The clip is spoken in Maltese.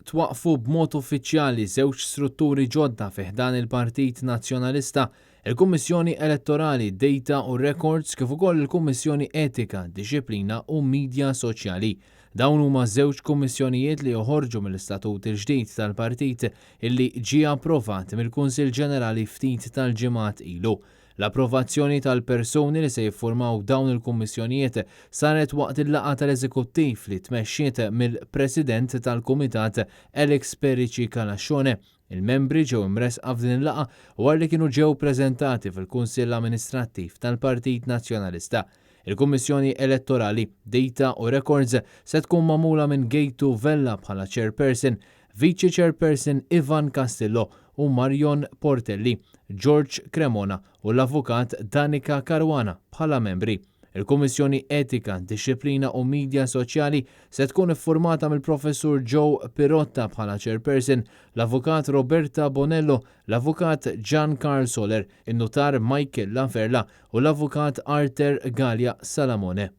twaqfu b'mod uffiċjali żewġ strutturi ġodda fih dan il-Partit Nazzjonalista, il-Kummissjoni Elettorali Data u Records kif ukoll il-Kummissjoni Etika, Disciplina u Midja Soċjali. Dawn huma żewġ kummissjonijiet li joħorġu mill-istatut il-ġdid tal-partit illi ġie approvat mill-Kunsill Ġenerali ftit tal-ġimgħat ilu. L-approvazzjoni tal-persuni li se jiffurmaw dawn il-kummissjonijiet saret waqt il-laqgħa tal-Eżekuttiv li tmexxiet mill-President tal-Kumitat Alex Perici Kalaxxone. Il-membri ġew imresqa f'din il-laqgħa wara li kienu ġew preżentati fil-Kunsill Amministrattiv tal-Partit Nazzjonalista. Il-Kummissjoni Elettorali Data u Records se tkun magħmula minn Gejtu Vella bħala Chairperson, Vice Chairperson Ivan Castillo u Marion Portelli, George Cremona u l-Avukat Danica Caruana bħala membri. Il-Kummissjoni Etika, Disciplina u Midja Soċjali se tkun iffurmata mill-Professur Joe Pirotta bħala Chairperson, l-Avukat Roberta Bonello, l-Avukat Gian Carl Soler, in-Notar Michael Lanferla u l-Avukat Arter Gallia Salamone.